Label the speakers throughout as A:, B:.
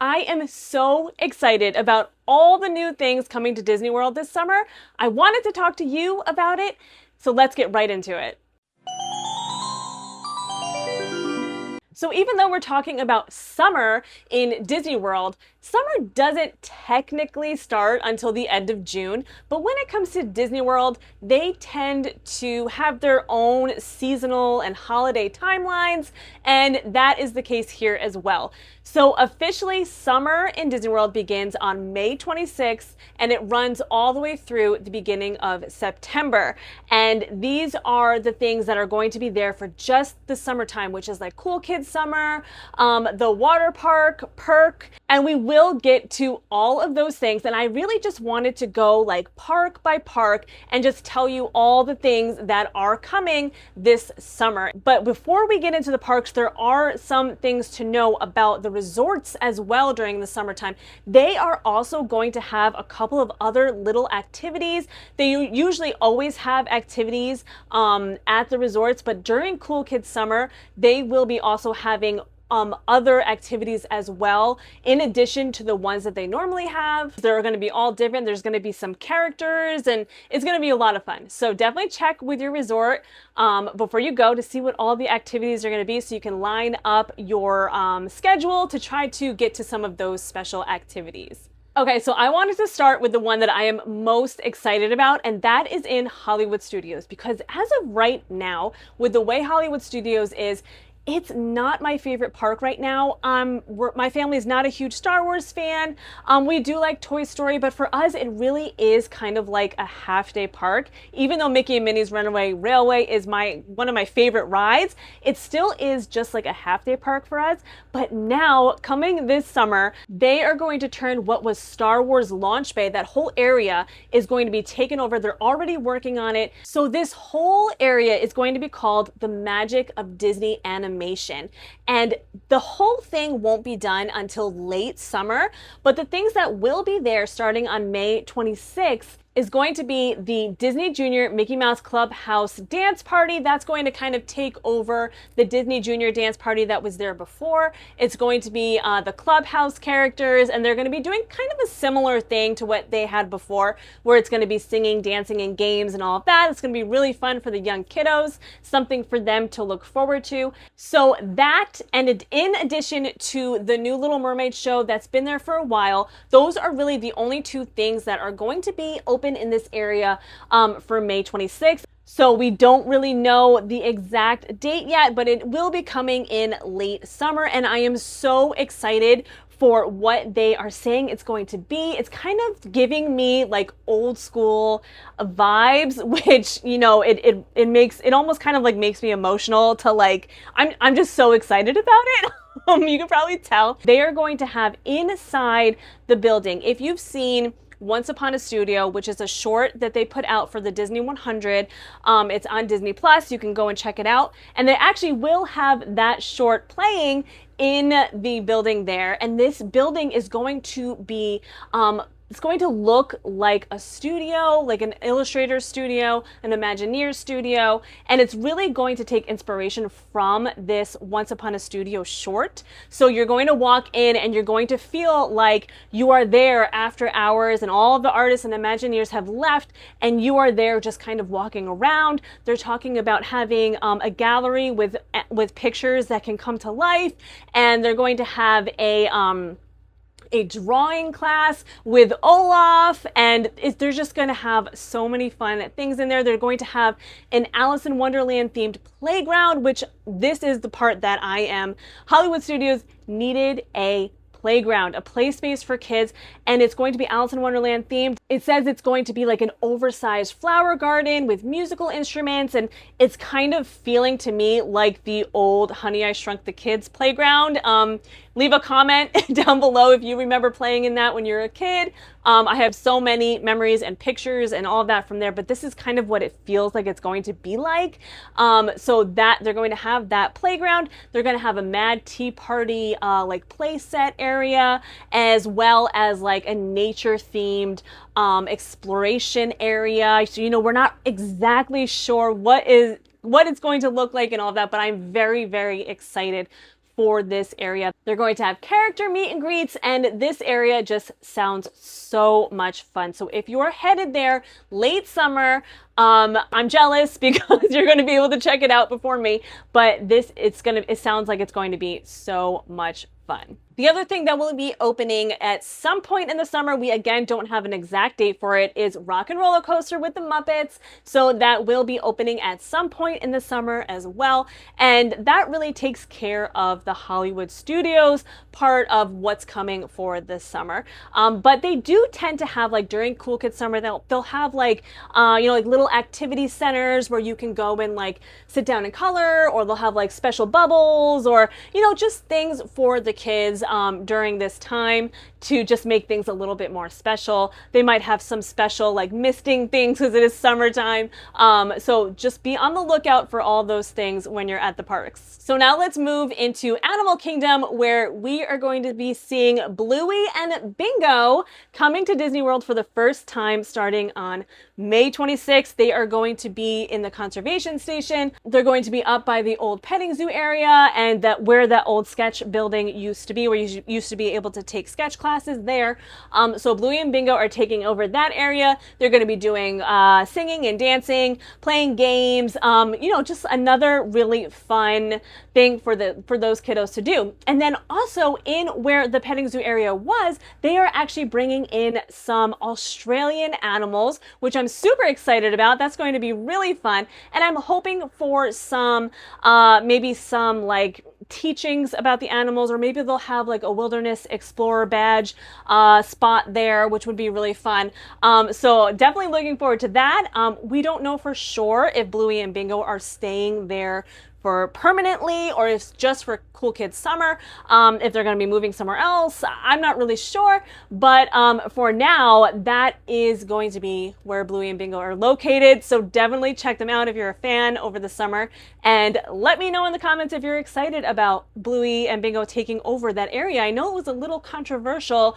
A: I am so excited about all the new things coming to Disney World this summer. I wanted to talk to you about it, so let's get right into it. So even though we're talking about summer in Disney World, summer doesn't technically start until the end of June, but when it comes to Disney World, they tend to have their own seasonal and holiday timelines, and that is the case here as well. So officially, summer in Disney World begins on May 26th, and it runs all the way through the beginning of September. And these are the things that are going to be there for just the summertime, which is like Cool Kids Summer, the water park, perk, and we will get to all of those things. And I really just wanted to go like park by park and just tell you all the things that are coming this summer. But before we get into the parks, there are some things to know about the resorts as well during the summertime. They are also going to have a couple of other little activities. They usually always have activities at the resorts, but during Cool Kids Summer, they will be also having other activities as well, in addition to the ones that they normally have. They're going to be all different. There's going to be some characters, and it's going to be a lot of fun. So definitely check with your resort before you go to see what all the activities are going to be, so you can line up your schedule to try to get to some of those special activities. Okay, so I wanted to start with the one that I am most excited about, and that is in Hollywood Studios, because as of right now, with the way Hollywood Studios is, it's not my favorite park right now. My family is not a huge Star Wars fan. We do like Toy Story, but for us, it really is kind of like a half-day park. Even though Mickey and Minnie's Runaway Railway is one of my favorite rides, it still is just like a half-day park for us. But now, coming this summer, they are going to turn what was Star Wars Launch Bay, that whole area is going to be taken over. They're already working on it. So this whole area is going to be called the Magic of Disney Animation. And the whole thing won't be done until late summer, but the things that will be there starting on May 26th is going to be the Disney Junior Mickey Mouse Clubhouse Dance Party. That's going to kind of take over the Disney Junior Dance Party that was there before. It's going to be the Clubhouse characters, and they're going to be doing kind of a similar thing to what they had before, where it's going to be singing, dancing, and games and all of that. It's going to be really fun for the young kiddos, something for them to look forward to. So that, and in addition to the new Little Mermaid show that's been there for a while, those are really the only two things that are going to be open in this area for May 26th. So we don't really know the exact date yet, but it will be coming in late summer, and I am so excited for what they are saying it's going to be. It's kind of giving me like old school vibes, which, you know, it almost kind of like makes me emotional to like, I'm just so excited about it. You can probably tell. They are going to have inside the building, if you've seen Once Upon a Studio, which is a short that they put out for the Disney 100. It's on Disney Plus. You can go and check it out. And they actually will have that short playing in the building there. And this building is going to be it's going to look like a studio, like an illustrator studio, an Imagineer studio, and it's really going to take inspiration from this Once Upon a Studio short. So you're going to walk in and you're going to feel like you are there after hours and all of the artists and Imagineers have left and you are there just kind of walking around. They're talking about having a gallery with pictures that can come to life, and they're going to have a drawing class with Olaf, and they're just going to have so many fun things in there. They're going to have an Alice in Wonderland themed playground, which this is the part that Hollywood Studios needed a playground, a play space for kids, and it's going to be Alice in Wonderland themed. It says it's going to be like an oversized flower garden with musical instruments, and it's kind of feeling to me like the old Honey, I Shrunk the Kids playground. Leave a comment down below if you remember playing in that when you were a kid. I have so many memories and pictures and all of that from there, but this is kind of what it feels like it's going to be like. So that they're going to have that playground. They're going to have a Mad Tea Party like play set area, as well as like a nature themed exploration area. So, you know, we're not exactly sure what it's going to look like and all of that, but I'm very, very excited for this area. They're going to have character meet and greets, and this area just sounds so much fun. So if you're headed there late summer, I'm jealous because you're going to be able to check it out before me, but it sounds like it's going to be so much fun. The other thing that will be opening at some point in the summer, we again don't have an exact date for it, is Rock and Roller Coaster with the Muppets. So that will be opening at some point in the summer as well. And that really takes care of the Hollywood Studios part of what's coming for this summer. But they do tend to have, like, during Cool Kids Summer, they'll have like little activity centers where you can go and like sit down and color, or they'll have like special bubbles, or just things for the kids during this time to just make things a little bit more special. They might have some special like misting things because it is summertime. So just be on the lookout for all those things when you're at the parks. So now let's move into Animal Kingdom, where we are going to be seeing Bluey and Bingo coming to Disney World for the first time starting on May 26th. They are going to be in the conservation station. They're going to be up by the old petting zoo area, and where that old sketch building used to be, where you used to be able to take sketch classes there. So Bluey and Bingo are taking over that area. They're going to be doing singing and dancing, playing games, just another really fun thing for those kiddos to do. And then also in where the petting zoo area was, they are actually bringing in some Australian animals, which I'm super excited about. That's going to be really fun. And I'm hoping for some, maybe some like teachings about the animals, or maybe they'll have like a wilderness explorer badge spot there, which would be really fun. So definitely looking forward to that. We don't know for sure if Bluey and Bingo are staying there for permanently, or if it's just for Cool Kids Summer. If they're going to be moving somewhere else, I'm not really sure. But for now, that is going to be where Bluey and Bingo are located. So definitely check them out if you're a fan over the summer. And let me know in the comments if you're excited about Bluey and Bingo taking over that area. I know it was a little controversial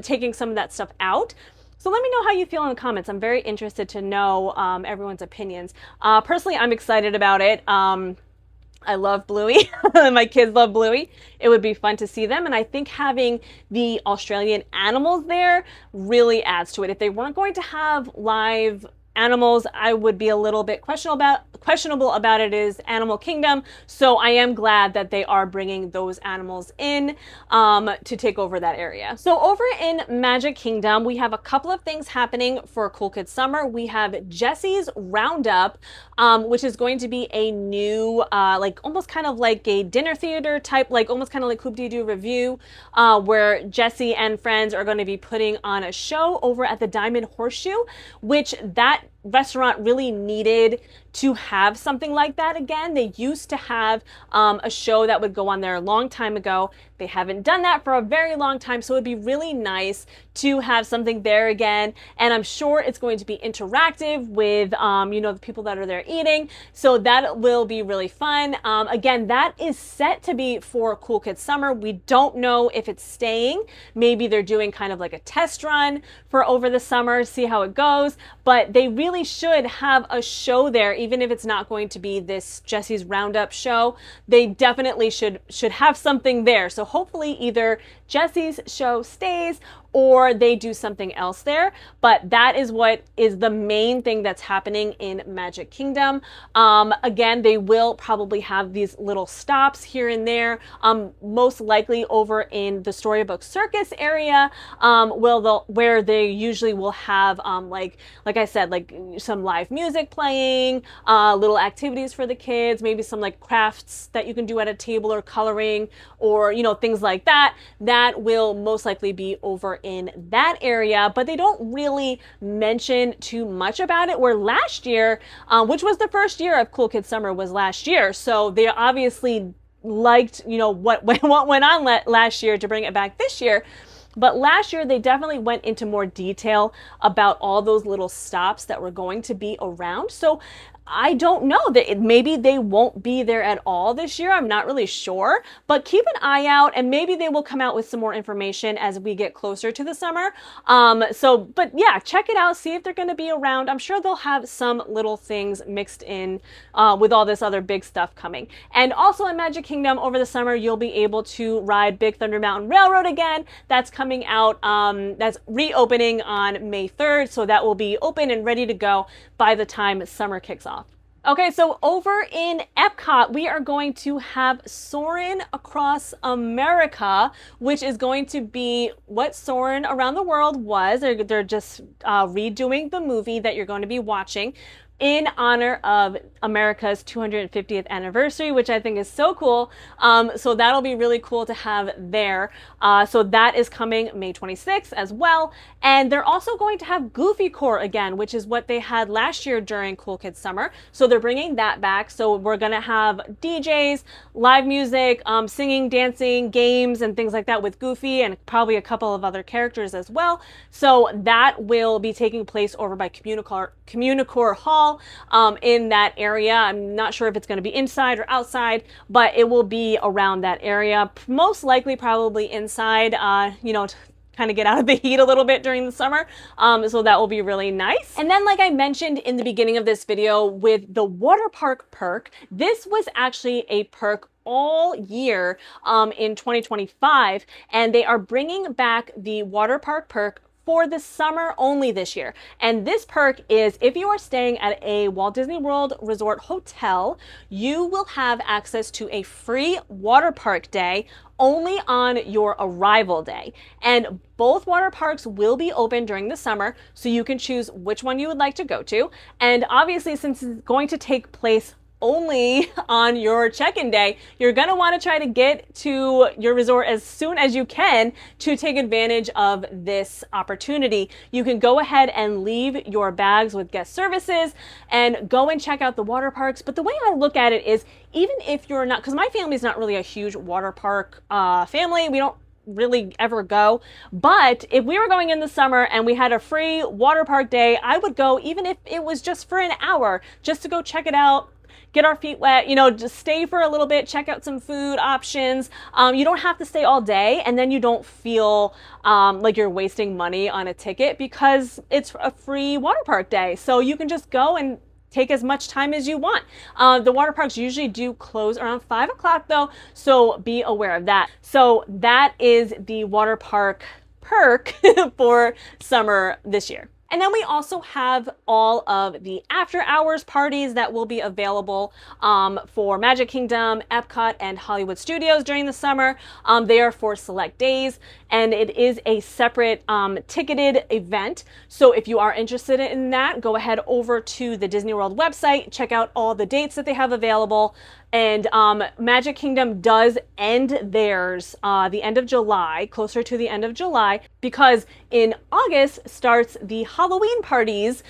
A: taking some of that stuff out. So let me know how you feel in the comments. I'm very interested to know everyone's opinions. Personally, I'm excited about it. I love Bluey. My kids love Bluey. It would be fun to see them. And I think having the Australian animals there really adds to it. If they weren't going to have live animals, I would be a little bit questionable about it is Animal Kingdom. So I am glad that they are bringing those animals in to take over that area. So over in Magic Kingdom, we have a couple of things happening for Cool Kids Summer. We have Jesse's Roundup, which is going to be a new, like almost kind of like a dinner theater type, like almost kind of like Hoop-Dee-Doo Review, where Jesse and friends are going to be putting on a show over at the Diamond Horseshoe, which that restaurant really needed to have something like that again. They used to have a show that would go on there a long time ago. They haven't done that for a very long time, so it'd be really nice to have something there again. And I'm sure it's going to be interactive with the people that are there eating, so that will be really fun. Again, that is set to be for Cool Kids Summer. We don't know if it's staying. Maybe they're doing kind of like a test run for over the summer, see how it goes, but they really should have a show there. Even if it's not going to be this Jesse's Roundup show, they definitely should have something there. So hopefully either Jesse's show stays or they do something else there. But that is what is the main thing that's happening in Magic Kingdom. Again, they will probably have these little stops here and there, most likely over in the Storybook Circus area, where they usually will have, like I said, like some live music playing, little activities for the kids, maybe some like crafts that you can do at a table or coloring, or things like that. That will most likely be over in that area, but they don't really mention too much about it. Where last year, which was the first year of Cool Kids Summer, was last year, so they obviously liked what went on last year to bring it back this year. But last year, they definitely went into more detail about all those little stops that were going to be around. So I don't know that maybe they won't be there at all this year. I'm not really sure, but keep an eye out and maybe they will come out with some more information as we get closer to the summer. But yeah, check it out. See if they're going to be around. I'm sure they'll have some little things mixed in with all this other big stuff coming. And also in Magic Kingdom over the summer, you'll be able to ride Big Thunder Mountain Railroad again. That's coming out. That's reopening on May 3rd. So that will be open and ready to go by the time summer kicks off. Okay, so over in Epcot, we are going to have Soarin' Across America, which is going to be what Soarin' Around the World was. They're just redoing the movie that you're going to be watching in honor of America's 250th anniversary, which I think is so cool. So that'll be really cool to have there. So that is coming May 26th as well. And they're also going to have Goofy Corps again, which is what they had last year during Cool Kids Summer. So they're bringing that back. So we're gonna have DJs, live music, singing, dancing, games, and things like that with Goofy and probably a couple of other characters as well. So that will be taking place over by Communicore Hall in that area. I'm not sure if it's going to be inside or outside, but it will be around that area. Most likely probably inside, to kind of get out of the heat a little bit during the summer. So that will be really nice. And then like I mentioned in the beginning of this video with the water park perk, this was actually a perk all year in 2025, and they are bringing back the water park perk for the summer only this year. And this perk is if you are staying at a Walt Disney World Resort hotel, you will have access to a free water park day only on your arrival day. And both water parks will be open during the summer, so you can choose which one you would like to go to. And obviously, since it's going to take place only on your check-in day, you're gonna wanna try to get to your resort as soon as you can to take advantage of this opportunity. You can go ahead and leave your bags with guest services and go and check out the water parks. But the way I look at it is, even if you're not, because my family's not really a huge water park family, we don't really ever go. But if we were going in the summer and we had a free water park day, I would go even if it was just for an hour, just to go check it out, get our feet wet, just stay for a little bit, check out some food options. You don't have to stay all day, and then you don't feel like you're wasting money on a ticket because it's a free water park day. So you can just go and take as much time as you want. The water parks usually do close around 5 o'clock though, so be aware of that. So that is the water park perk for summer this year. And then we also have all of the after hours parties that will be available for Magic Kingdom, Epcot, and Hollywood Studios during the summer. They are for select days, and it is a separate ticketed event. So if you are interested in that, go ahead over to the Disney World website, check out all the dates that they have available. And Magic Kingdom does end theirs the end of July, closer to the end of July, because in August starts the Halloween parties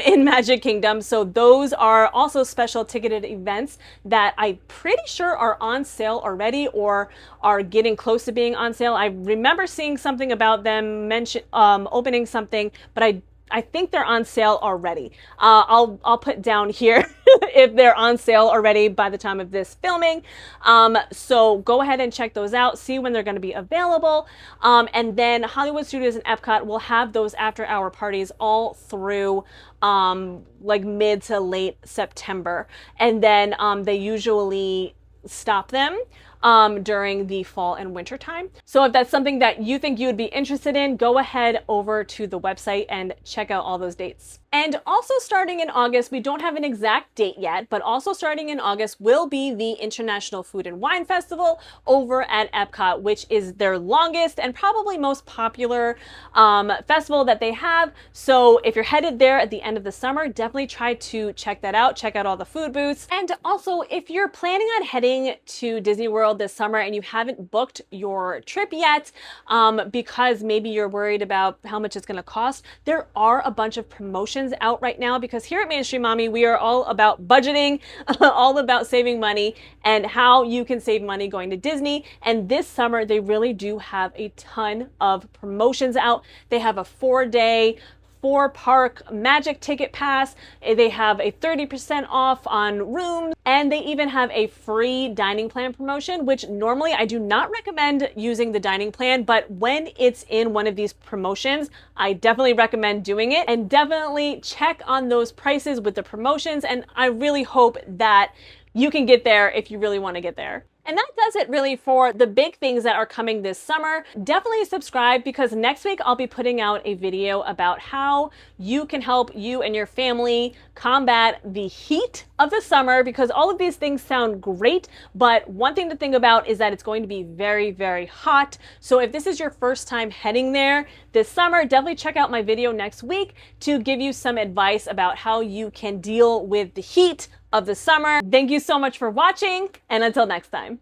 A: in Magic Kingdom. So those are also special ticketed events that I'm pretty sure are on sale already or are getting close to being on sale. I remember seeing something about them opening something, but I think they're on sale already. I'll put down here if they're on sale already by the time of this filming. So go ahead and check those out, see when they're going to be available. And then Hollywood Studios and Epcot will have those after hour parties all through like mid to late September. And then they usually stop them during the fall and winter time. So if that's something that you think you would be interested in, go ahead over to the website and check out all those dates. And also starting in August, we don't have an exact date yet, but also starting in August will be the International Food and Wine Festival over at Epcot, which is their longest and probably most popular festival that they have. So if you're headed there at the end of the summer, definitely try to check that out. Check out all the food booths. And also, if you're planning on heading to Disney World this summer and you haven't booked your trip yet, because maybe you're worried about how much it's going to cost, there are a bunch of promotions out right now, because here at Mainstream Mommy, we are all about budgeting, all about saving money and how you can save money going to Disney. And this summer, they really do have a ton of promotions out. They have a 4-day 4-park magic ticket pass. They have a 30% off on rooms, and they even have a free dining plan promotion, which normally I do not recommend using the dining plan, but when it's in one of these promotions, I definitely recommend doing it. And definitely check on those prices with the promotions, and I really hope that you can get there if you really want to get there. And that does it really for the big things that are coming this summer. Definitely subscribe, because next week I'll be putting out a video about how you can help you and your family combat the heat of the summer, because all of these things sound great, but one thing to think about is that it's going to be very, very hot. So if this is your first time heading there this summer, definitely check out my video next week to give you some advice about how you can deal with the heat of the summer. Thank you so much for watching, and until next time.